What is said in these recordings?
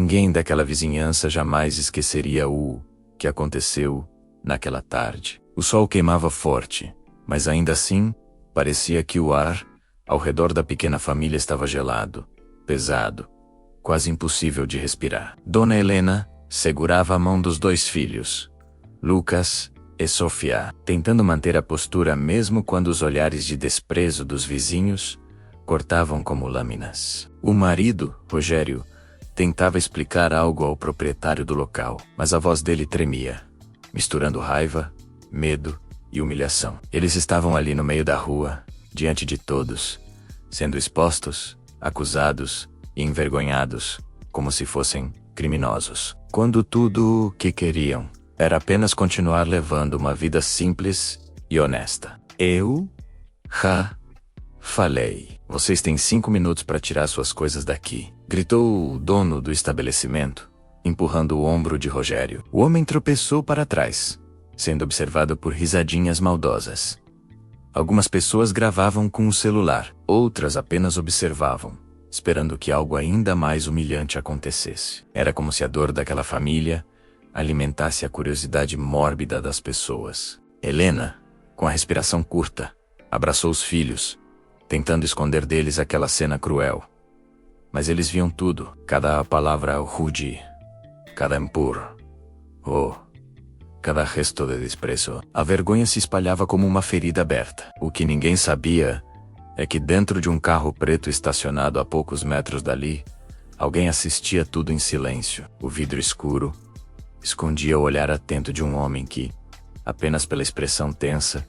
Ninguém daquela vizinhança jamais esqueceria o que aconteceu naquela tarde. O sol queimava forte, mas ainda assim, parecia que o ar ao redor da pequena família estava gelado, pesado, quase impossível de respirar. Dona Helena segurava a mão dos dois filhos, Lucas e Sofia, tentando manter a postura mesmo quando os olhares de desprezo dos vizinhos cortavam como lâminas. O marido, Rogério, tentava explicar algo ao proprietário do local, mas a voz dele tremia, misturando raiva, medo e humilhação. Eles estavam ali no meio da rua, diante de todos, sendo expostos, acusados e envergonhados, como se fossem criminosos, quando tudo o que queriam era apenas continuar levando uma vida simples e honesta. Eu falei. Vocês têm 5 minutos para tirar suas coisas daqui, gritou o dono do estabelecimento, empurrando o ombro de Rogério. O homem tropeçou para trás, sendo observado por risadinhas maldosas. Algumas pessoas gravavam com o celular, outras apenas observavam, esperando que algo ainda mais humilhante acontecesse. Era como se a dor daquela família alimentasse a curiosidade mórbida das pessoas. Helena, com a respiração curta, abraçou os filhos, tentando esconder deles aquela cena cruel. Mas eles viam tudo, cada palavra rude, cada empurro, cada gesto de desprezo. A vergonha se espalhava como uma ferida aberta. O que ninguém sabia é que dentro de um carro preto estacionado a poucos metros dali, alguém assistia tudo em silêncio. O vidro escuro escondia o olhar atento de um homem que, apenas pela expressão tensa,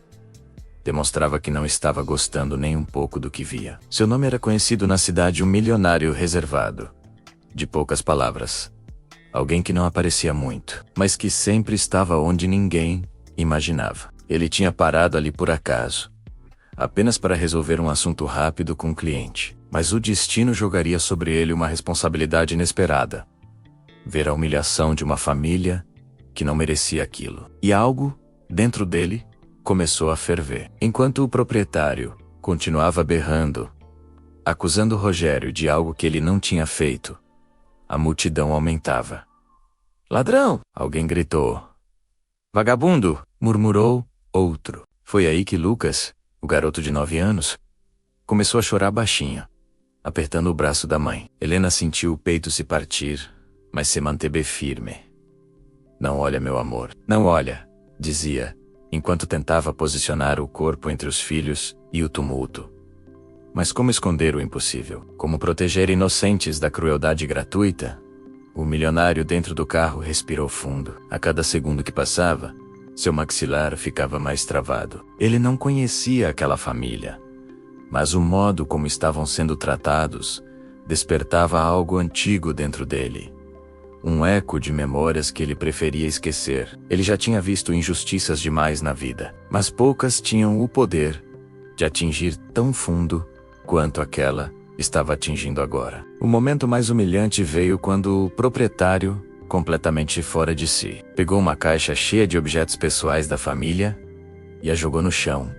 demonstrava que não estava gostando nem um pouco do que via. Seu nome era conhecido na cidade, um milionário reservado, de poucas palavras. Alguém que não aparecia muito, mas que sempre estava onde ninguém imaginava. Ele tinha parado ali por acaso, apenas para resolver um assunto rápido com o cliente. Mas o destino jogaria sobre ele uma responsabilidade inesperada. Ver a humilhação de uma família que não merecia aquilo. E algo, dentro dele, começou a ferver. Enquanto o proprietário continuava berrando, acusando Rogério de algo que ele não tinha feito, a multidão aumentava. "Ladrão!" alguém gritou. "Vagabundo!" murmurou outro. Foi aí que Lucas, o garoto de 9 anos, começou a chorar baixinho, apertando o braço da mãe. Helena sentiu o peito se partir, mas se manteve firme. "Não olha, meu amor, não olha", dizia, enquanto tentava posicionar o corpo entre os filhos e o tumulto. Mas como esconder o impossível? Como proteger inocentes da crueldade gratuita? O milionário dentro do carro respirou fundo. A cada segundo que passava, seu maxilar ficava mais travado. Ele não conhecia aquela família, mas o modo como estavam sendo tratados despertava algo antigo dentro dele. Um eco de memórias que ele preferia esquecer. Ele já tinha visto injustiças demais na vida, mas poucas tinham o poder de atingir tão fundo quanto aquela estava atingindo agora. O momento mais humilhante veio quando o proprietário, completamente fora de si, pegou uma caixa cheia de objetos pessoais da família e a jogou no chão,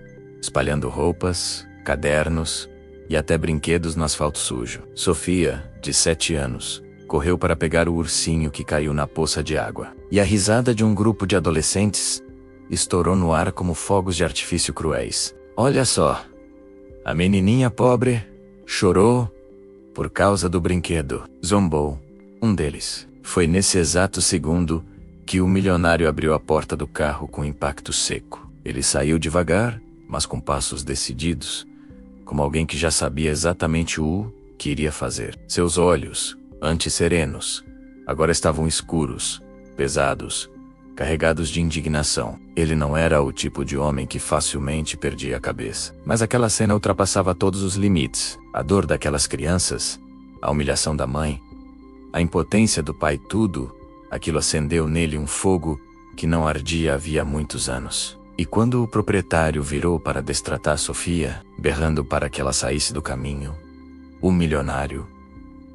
espalhando roupas, cadernos e até brinquedos no asfalto sujo. Sofia, de 7 anos, correu para pegar o ursinho que caiu na poça de água. E a risada de um grupo de adolescentes estourou no ar como fogos de artifício cruéis. "Olha só, a menininha pobre chorou por causa do brinquedo", zombou um deles. Foi nesse exato segundo que o milionário abriu a porta do carro com impacto seco. Ele saiu devagar, mas com passos decididos, como alguém que já sabia exatamente o que iria fazer. Seus olhos, antes serenos, agora estavam escuros, pesados, carregados de indignação. Ele não era o tipo de homem que facilmente perdia a cabeça. Mas aquela cena ultrapassava todos os limites. A dor daquelas crianças, a humilhação da mãe, a impotência do pai, tudo aquilo acendeu nele um fogo que não ardia havia muitos anos. E quando o proprietário virou para destratar Sofia, berrando para que ela saísse do caminho, o milionário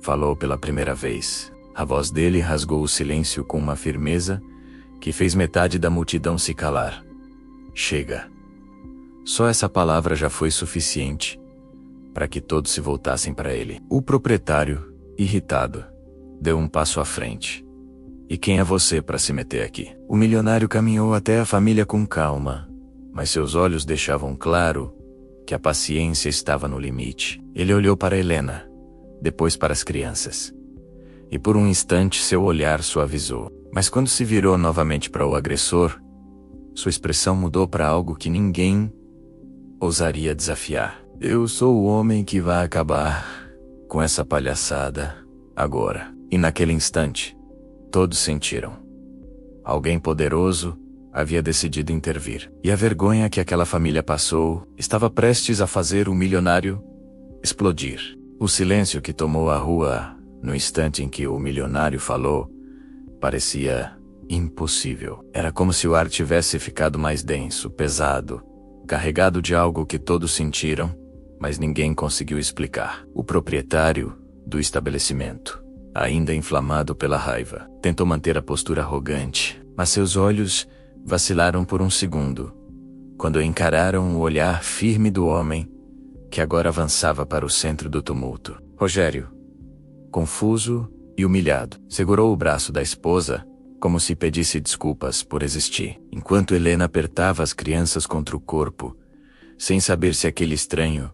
falou pela primeira vez. A voz dele rasgou o silêncio com uma firmeza que fez metade da multidão se calar. "Chega." Só essa palavra já foi suficiente para que todos se voltassem para ele. O proprietário, irritado, deu um passo à frente. E quem é você para se meter aqui? O milionário caminhou até a família com calma, mas seus olhos deixavam claro que a paciência estava no limite. Ele olhou para Helena, depois para as crianças. E por um instante seu olhar suavizou. Mas quando se virou novamente para o agressor, sua expressão mudou para algo que ninguém ousaria desafiar. Eu sou o homem que vai acabar com essa palhaçada agora. E naquele instante, todos sentiram. Alguém poderoso havia decidido intervir. E a vergonha que aquela família passou estava prestes a fazer o milionário explodir. O silêncio que tomou a rua no instante em que o milionário falou parecia impossível. Era como se o ar tivesse ficado mais denso, pesado, carregado de algo que todos sentiram, mas ninguém conseguiu explicar. O proprietário do estabelecimento, ainda inflamado pela raiva, tentou manter a postura arrogante, mas seus olhos vacilaram por um segundo, quando encararam o olhar firme do homem que agora avançava para o centro do tumulto. Rogério, confuso e humilhado, segurou o braço da esposa como se pedisse desculpas por existir, enquanto Helena apertava as crianças contra o corpo, sem saber se aquele estranho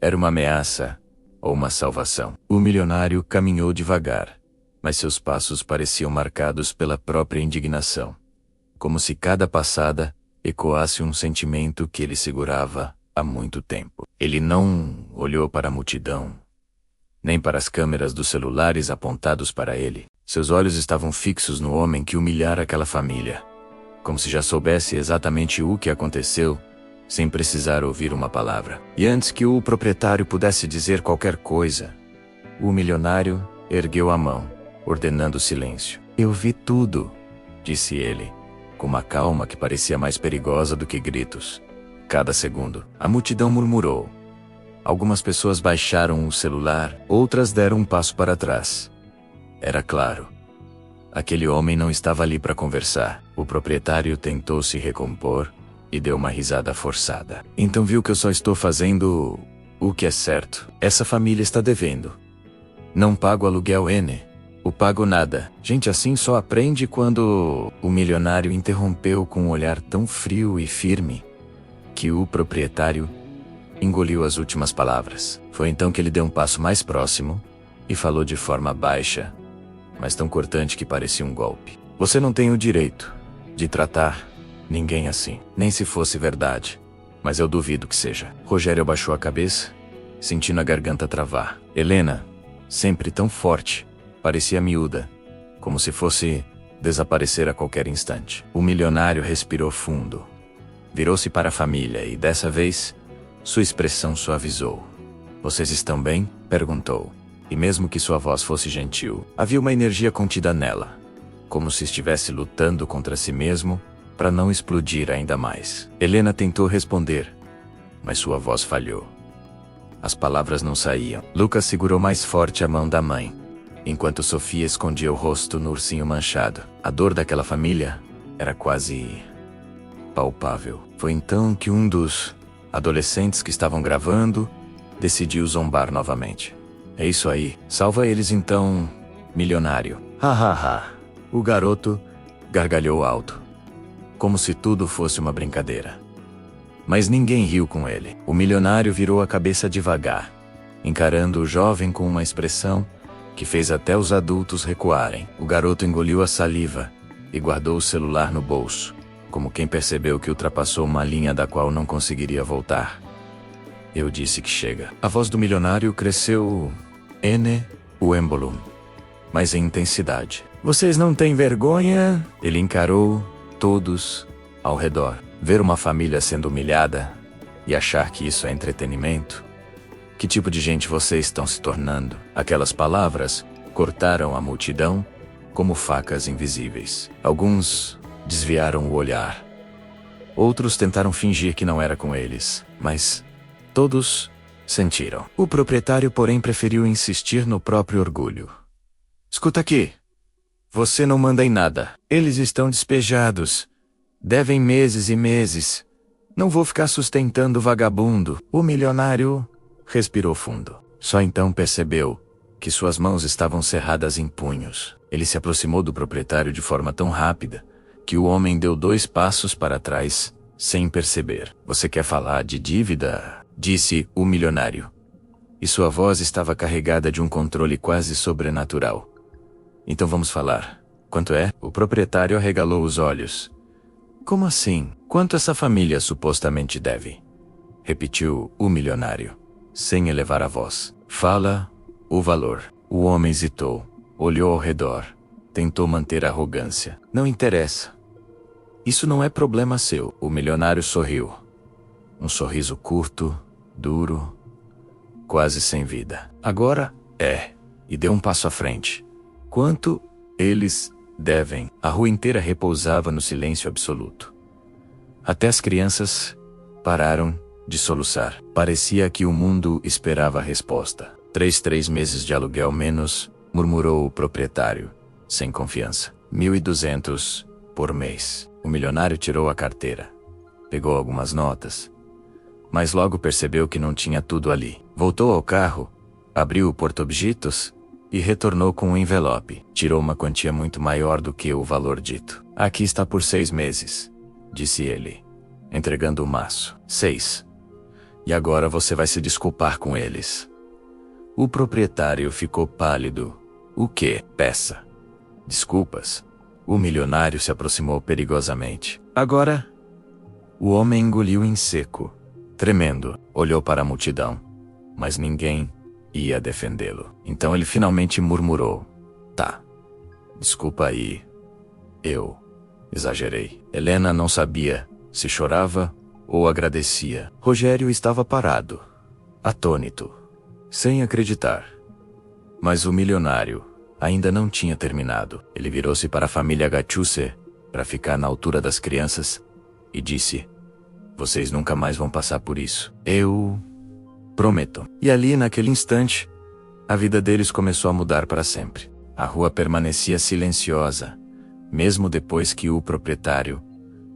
era uma ameaça ou uma salvação. O milionário caminhou devagar, mas seus passos pareciam marcados pela própria indignação, como se cada passada ecoasse um sentimento que ele segurava há muito tempo. Ele não olhou para a multidão, nem para as câmeras dos celulares apontados para ele. Seus olhos estavam fixos no homem que humilhara aquela família, como se já soubesse exatamente o que aconteceu, sem precisar ouvir uma palavra. E antes que o proprietário pudesse dizer qualquer coisa, o milionário ergueu a mão, ordenando silêncio. Eu vi tudo, disse ele, com uma calma que parecia mais perigosa do que gritos. Cada segundo, a multidão murmurou. Algumas pessoas baixaram o celular, outras deram um passo para trás. Era claro. Aquele homem não estava ali para conversar. O proprietário tentou se recompor e deu uma risada forçada. Então viu que eu só estou fazendo o que é certo. Essa família está devendo. Não pago aluguel N. O pago nada. Gente assim só aprende quando... O milionário interrompeu com um olhar tão frio e firme que o proprietário engoliu as últimas palavras. Foi então que ele deu um passo mais próximo e falou de forma baixa, mas tão cortante que parecia um golpe. Você não tem o direito de tratar ninguém assim, nem se fosse verdade, mas eu duvido que seja. Rogério abaixou a cabeça, sentindo a garganta travar. Helena, sempre tão forte, parecia miúda, como se fosse desaparecer a qualquer instante. O milionário respirou fundo, virou-se para a família e, dessa vez, sua expressão suavizou. Vocês estão bem? Perguntou. E mesmo que sua voz fosse gentil, havia uma energia contida nela, como se estivesse lutando contra si mesmo para não explodir ainda mais. Helena tentou responder, mas sua voz falhou. As palavras não saíam. Lucas segurou mais forte a mão da mãe, enquanto Sofia escondia o rosto no ursinho manchado. A dor daquela família era quase palpável. Foi então que um dos adolescentes que estavam gravando decidiu zombar novamente. É isso aí, salva eles então, milionário. Ha. O garoto gargalhou alto, como se tudo fosse uma brincadeira. Mas ninguém riu com ele. O milionário virou a cabeça devagar, encarando o jovem com uma expressão que fez até os adultos recuarem. O garoto engoliu a saliva e guardou o celular no bolso, como quem percebeu que ultrapassou uma linha da qual não conseguiria voltar. Eu disse que chega. A voz do milionário cresceu o êmbolo, mas em intensidade. Vocês não têm vergonha? Ele encarou todos ao redor. Ver uma família sendo humilhada e achar que isso é entretenimento? Que tipo de gente vocês estão se tornando? Aquelas palavras cortaram a multidão como facas invisíveis. Alguns desviaram o olhar. Outros tentaram fingir que não era com eles, mas todos sentiram. O proprietário, porém, preferiu insistir no próprio orgulho. Escuta aqui. Você não manda em nada. Eles estão despejados. Devem meses e meses. Não vou ficar sustentando o vagabundo. O milionário respirou fundo. Só então percebeu que suas mãos estavam cerradas em punhos. Ele se aproximou do proprietário de forma tão rápida que o homem deu 2 passos para trás, sem perceber. Você quer falar de dívida? Disse o milionário. E sua voz estava carregada de um controle quase sobrenatural. Então vamos falar. Quanto é? O proprietário arregalou os olhos. Como assim? Quanto essa família supostamente deve? Repetiu o milionário, sem elevar a voz. Fala o valor. O homem hesitou, olhou ao redor, tentou manter a arrogância. Não interessa. Isso não é problema seu. O milionário sorriu. Um sorriso curto, duro, quase sem vida. Agora é. E deu um passo à frente. Quanto eles devem? A rua inteira repousava no silêncio absoluto. Até as crianças pararam de soluçar. Parecia que o mundo esperava a resposta. 3 meses de aluguel menos, murmurou o proprietário, sem confiança. 1.200 por mês. O milionário tirou a carteira. Pegou algumas notas. Mas logo percebeu que não tinha tudo ali. Voltou ao carro, abriu o porta-objetos e retornou com um envelope. Tirou uma quantia muito maior do que o valor dito. Aqui está por 6 meses, disse ele, entregando o maço. 6. E agora você vai se desculpar com eles. O proprietário ficou pálido. O quê? Peça. Desculpas. O milionário se aproximou perigosamente. Agora? O homem engoliu em seco. Tremendo, olhou para a multidão. Mas ninguém ia defendê-lo. Então ele finalmente murmurou. Tá. Desculpa aí. Eu exagerei. Helena não sabia se chorava ou agradecia. Rogério estava parado, atônito, sem acreditar. Mas o milionário ainda não tinha terminado. Ele virou-se para a família Gattuso, para ficar na altura das crianças, e disse: vocês nunca mais vão passar por isso. Eu prometo. E ali, naquele instante, a vida deles começou a mudar para sempre. A rua permanecia silenciosa, mesmo depois que o proprietário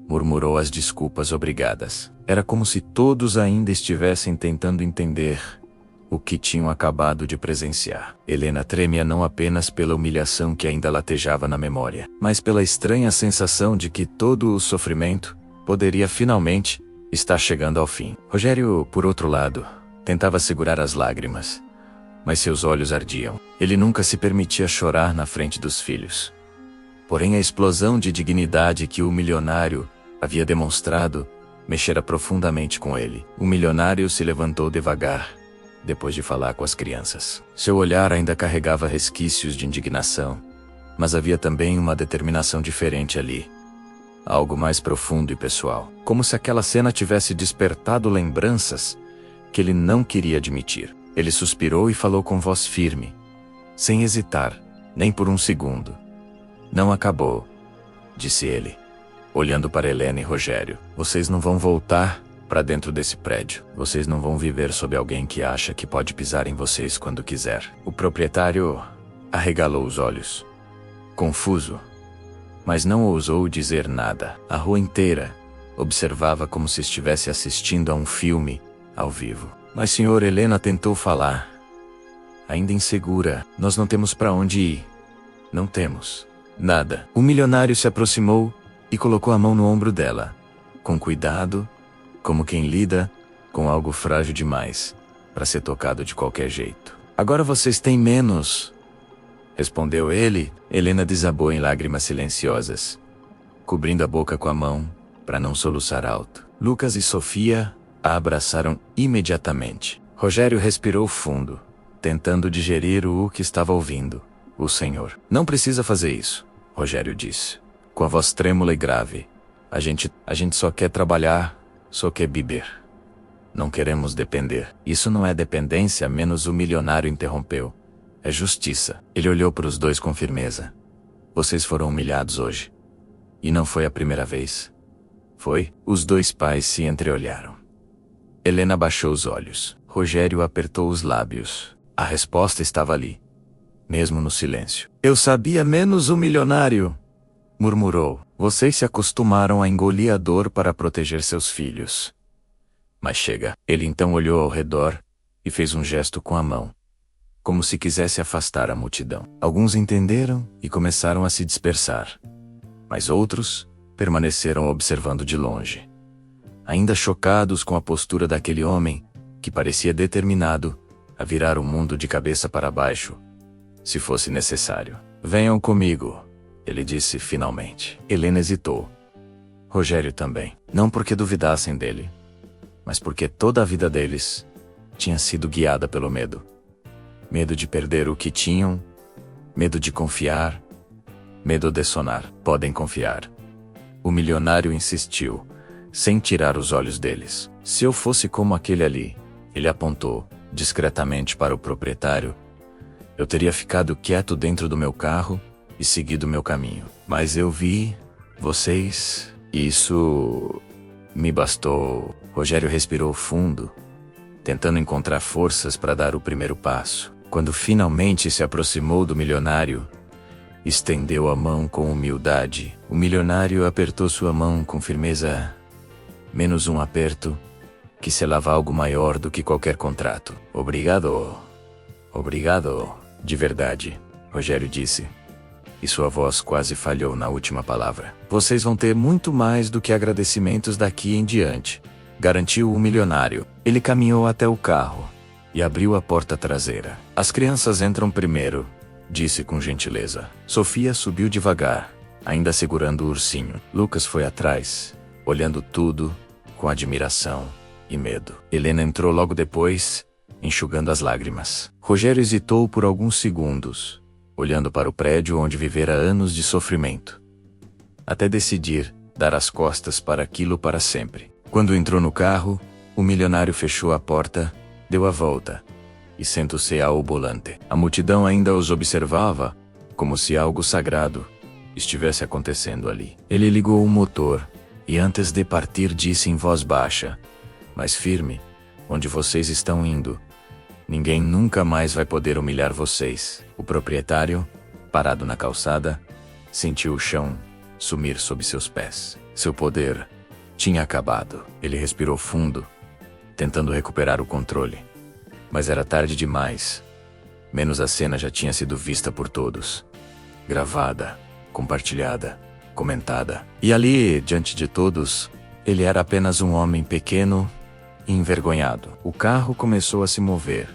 murmurou as desculpas obrigadas. Era como se todos ainda estivessem tentando entender o que tinham acabado de presenciar. Helena tremia não apenas pela humilhação que ainda latejava na memória, mas pela estranha sensação de que todo o sofrimento poderia finalmente estar chegando ao fim. Rogério, por outro lado, tentava segurar as lágrimas, mas seus olhos ardiam. Ele nunca se permitia chorar na frente dos filhos. Porém, a explosão de dignidade que o milionário havia demonstrado mexera profundamente com ele. O milionário se levantou devagar, depois de falar com as crianças. Seu olhar ainda carregava resquícios de indignação, mas havia também uma determinação diferente ali. Algo mais profundo e pessoal. Como se aquela cena tivesse despertado lembranças que ele não queria admitir. Ele suspirou e falou com voz firme, sem hesitar, nem por um segundo. Não acabou, disse ele, olhando para Helena e Rogério. Vocês não vão voltar para dentro desse prédio. Vocês não vão viver sob alguém que acha que pode pisar em vocês quando quiser. O proprietário arregalou os olhos, confuso, mas não ousou dizer nada. A rua inteira observava como se estivesse assistindo a um filme ao vivo. Mas senhor, Helena tentou falar, ainda insegura. Nós não temos para onde ir. Não temos nada. O milionário se aproximou e colocou a mão no ombro dela, com cuidado, como quem lida com algo frágil demais para ser tocado de qualquer jeito. Agora vocês têm menos, respondeu ele. Helena desabou em lágrimas silenciosas, cobrindo a boca com a mão para não soluçar alto. Lucas e Sofia a abraçaram imediatamente. Rogério respirou fundo, tentando digerir o que estava ouvindo. O senhor não precisa fazer isso, Rogério disse, com a voz trêmula e grave. A gente só quer trabalhar, só quer beber. Não queremos depender. Isso não é dependência, menos o milionário interrompeu. É justiça. Ele olhou para os dois com firmeza. Vocês foram humilhados hoje. E não foi a primeira vez. Foi? Os dois pais se entreolharam. Helena baixou os olhos. Rogério apertou os lábios. A resposta estava ali, mesmo no silêncio. Eu sabia, menos o milionário, murmurou. Vocês se acostumaram a engolir a dor para proteger seus filhos. Mas chega. Ele então olhou ao redor e fez um gesto com a mão, como se quisesse afastar a multidão. Alguns entenderam e começaram a se dispersar, mas outros permaneceram observando de longe, ainda chocados com a postura daquele homem, que parecia determinado a virar o mundo de cabeça para baixo, se fosse necessário. Venham comigo, ele disse finalmente. Helena hesitou. Rogério também. Não porque duvidassem dele, mas porque toda a vida deles tinha sido guiada pelo medo. Medo de perder o que tinham, medo de confiar, medo de sonar. Podem confiar. O milionário insistiu, sem tirar os olhos deles. Se eu fosse como aquele ali, ele apontou discretamente para o proprietário, eu teria ficado quieto dentro do meu carro e seguido meu caminho. Mas eu vi vocês, e isso me bastou. Rogério respirou fundo, tentando encontrar forças para dar o primeiro passo. Quando finalmente se aproximou do milionário, estendeu a mão com humildade. O milionário apertou sua mão com firmeza, menos um aperto, que selava algo maior do que qualquer contrato. Obrigado. Obrigado. De verdade, Rogério disse, e sua voz quase falhou na última palavra. Vocês vão ter muito mais do que agradecimentos daqui em diante, garantiu o milionário. Ele caminhou até o carro e abriu a porta traseira. As crianças entram primeiro, disse com gentileza. Sofia subiu devagar, ainda segurando o ursinho. Lucas foi atrás, olhando tudo com admiração e medo. Helena entrou logo depois, enxugando as lágrimas. Rogério hesitou por alguns segundos, olhando para o prédio onde vivera anos de sofrimento, até decidir dar as costas para aquilo para sempre. Quando entrou no carro, o milionário fechou a porta, deu a volta e sentou-se ao volante. A multidão ainda os observava, como se algo sagrado estivesse acontecendo ali. Ele ligou o motor e antes de partir disse em voz baixa, mas firme, onde vocês estão indo, ninguém nunca mais vai poder humilhar vocês. O proprietário, parado na calçada, sentiu o chão sumir sob seus pés. Seu poder tinha acabado. Ele respirou fundo, tentando recuperar o controle. Mas era tarde demais. Menos a cena já tinha sido vista por todos. Gravada, compartilhada, comentada. E ali, diante de todos, ele era apenas um homem pequeno e envergonhado. O carro começou a se mover,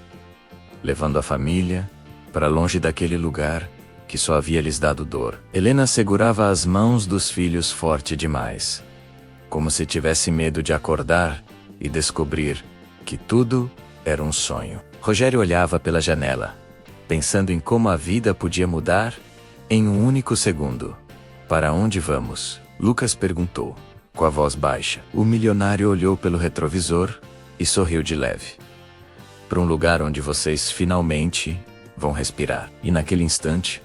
levando a família para longe daquele lugar que só havia lhes dado dor. Helena segurava as mãos dos filhos forte demais, como se tivesse medo de acordar e descobrir que tudo era um sonho. Rogério olhava pela janela, pensando em como a vida podia mudar em um único segundo. Para onde vamos? Lucas perguntou, com a voz baixa. O milionário olhou pelo retrovisor e sorriu de leve. Para um lugar onde vocês finalmente vão respirar. E naquele instante,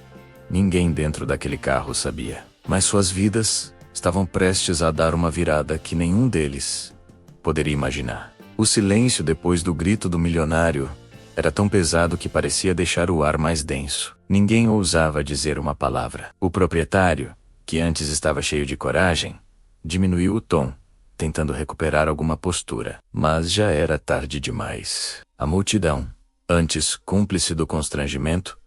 ninguém dentro daquele carro sabia. Mas suas vidas estavam prestes a dar uma virada que nenhum deles poderia imaginar. O silêncio depois do grito do milionário era tão pesado que parecia deixar o ar mais denso. Ninguém ousava dizer uma palavra. O proprietário, que antes estava cheio de coragem, diminuiu o tom, tentando recuperar alguma postura. Mas já era tarde demais. A multidão, antes cúmplice do constrangimento,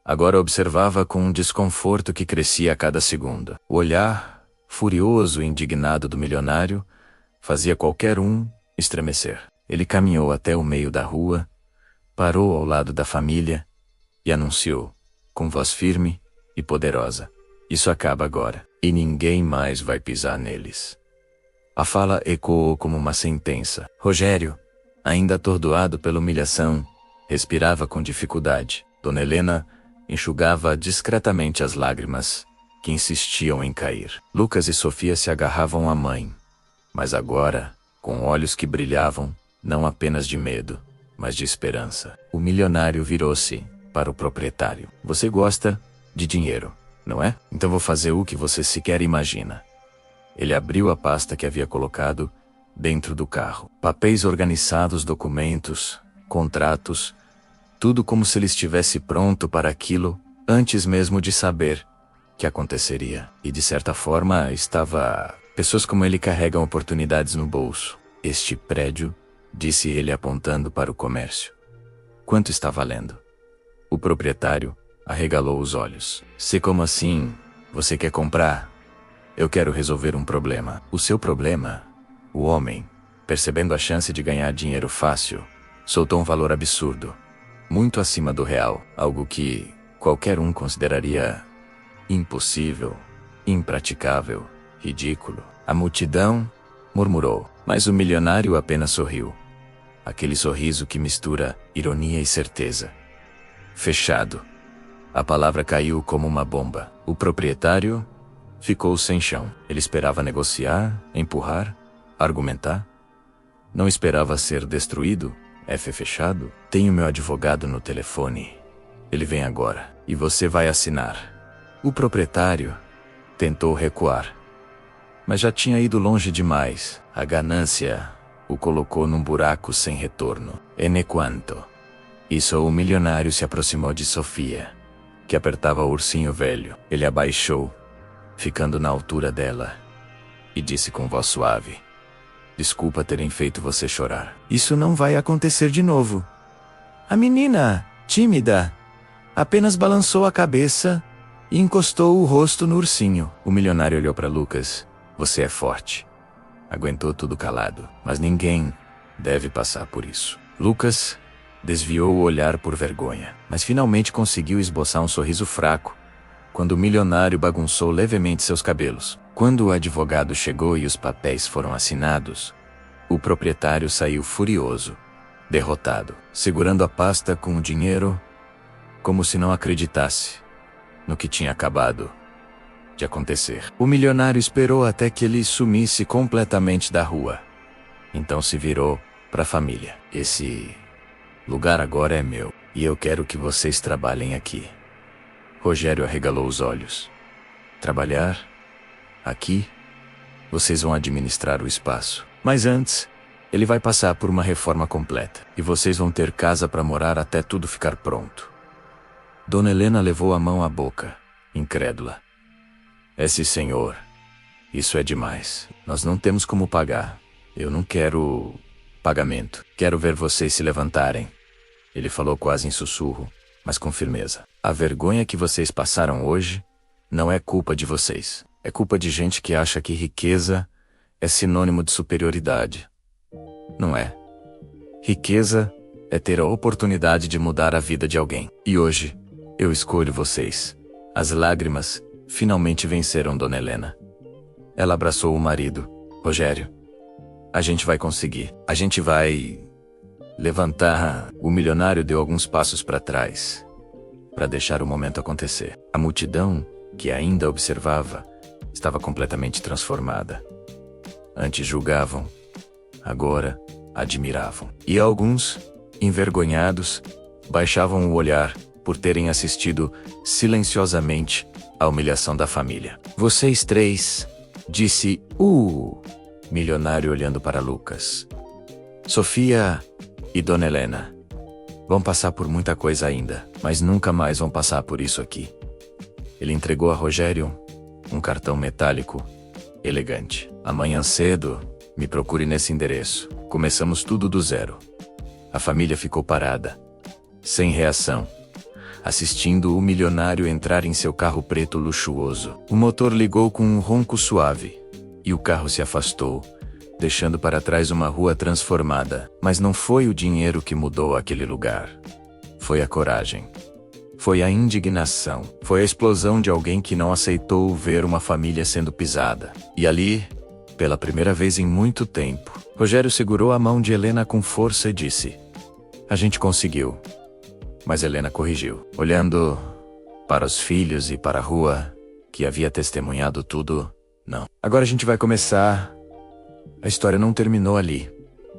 agora observava com um desconforto que crescia a cada segundo. O olhar, furioso e indignado do milionário, fazia qualquer um estremecer. Ele caminhou até o meio da rua, parou ao lado da família e anunciou, com voz firme e poderosa: isso acaba agora, e ninguém mais vai pisar neles. A fala ecoou como uma sentença. Rogério, ainda atordoado pela humilhação, respirava com dificuldade. Dona Helena enxugava discretamente as lágrimas que insistiam em cair. Lucas e Sofia se agarravam à mãe, mas agora, com olhos que brilhavam, não apenas de medo, mas de esperança. O milionário virou-se para o proprietário. Você gosta de dinheiro, não é? Então vou fazer o que você sequer imagina. Ele abriu a pasta que havia colocado dentro do carro. Papéis organizados, documentos, contratos, tudo como se ele estivesse pronto para aquilo antes mesmo de saber que aconteceria. E de certa forma estava... Pessoas como ele carregam oportunidades no bolso. Este prédio, disse ele apontando para o comércio. Quanto está valendo? O proprietário arregalou os olhos. Se como assim, você quer comprar? Eu quero resolver um problema. O seu problema? O homem, percebendo a chance de ganhar dinheiro fácil, soltou um valor absurdo, muito acima do real, algo que qualquer um consideraria impossível, impraticável, ridículo. A multidão murmurou, mas o milionário apenas sorriu. Aquele sorriso que mistura ironia e certeza. Fechado. A palavra caiu como uma bomba. O proprietário ficou sem chão. Ele esperava negociar, empurrar, argumentar. Não esperava ser destruído. Fechado. Tenho meu advogado no telefone. Ele vem agora. E você vai assinar. O proprietário tentou recuar, mas já tinha ido longe demais. A ganância o colocou num buraco sem retorno. E quanto isso, o milionário se aproximou de Sofia, que apertava o ursinho velho. Ele abaixou, ficando na altura dela, e disse com voz suave: desculpa terem feito você chorar. Isso não vai acontecer de novo. A menina, tímida, apenas balançou a cabeça e encostou o rosto no ursinho. O milionário olhou para Lucas. Você é forte. Aguentou tudo calado, mas ninguém deve passar por isso. Lucas desviou o olhar por vergonha, mas finalmente conseguiu esboçar um sorriso fraco quando o milionário bagunçou levemente seus cabelos. Quando o advogado chegou e os papéis foram assinados, o proprietário saiu furioso, derrotado, segurando a pasta com o dinheiro, como se não acreditasse no que tinha acabado de acontecer. O milionário esperou até que ele sumisse completamente da rua. Então se virou para a família. Esse lugar agora é meu, e eu quero que vocês trabalhem aqui. Rogério arregalou os olhos. Trabalhar? Aqui? Vocês vão administrar o espaço. Mas antes, ele vai passar por uma reforma completa. E vocês vão ter casa para morar até tudo ficar pronto. Dona Helena levou a mão à boca, incrédula. Esse senhor, isso é demais. Nós não temos como pagar. Eu não quero pagamento. Quero ver vocês se levantarem. Ele falou quase em sussurro, mas com firmeza. A vergonha que vocês passaram hoje não é culpa de vocês. É culpa de gente que acha que riqueza é sinônimo de superioridade. Não é. Riqueza é ter a oportunidade de mudar a vida de alguém. E hoje, eu escolho vocês. As lágrimas finalmente venceram Dona Helena. Ela abraçou o marido. Rogério, a gente vai conseguir. A gente vai levantar. O milionário deu alguns passos para trás, para deixar o momento acontecer. A multidão, que ainda observava, estava completamente transformada. Antes julgavam, agora admiravam. E alguns, envergonhados, baixavam o olhar por terem assistido silenciosamente à humilhação da família. Vocês três, disse o milionário olhando para Lucas, Sofia e Dona Helena, vão passar por muita coisa ainda, mas nunca mais vão passar por isso aqui. Ele entregou a Rogério um cartão metálico, elegante. Amanhã cedo, me procure nesse endereço. Começamos tudo do zero. A família ficou parada, sem reação, assistindo o milionário entrar em seu carro preto luxuoso. O motor ligou com um ronco suave, e o carro se afastou, deixando para trás uma rua transformada. Mas não foi o dinheiro que mudou aquele lugar. Foi a coragem. Foi a indignação. Foi a explosão de alguém que não aceitou ver uma família sendo pisada. E ali, pela primeira vez em muito tempo, Rogério segurou a mão de Helena com força e disse: a gente conseguiu. Mas Helena corrigiu, olhando para os filhos e para a rua, que havia testemunhado tudo. Não. Agora a gente vai começar. A história não terminou ali.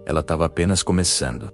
Ela estava apenas começando.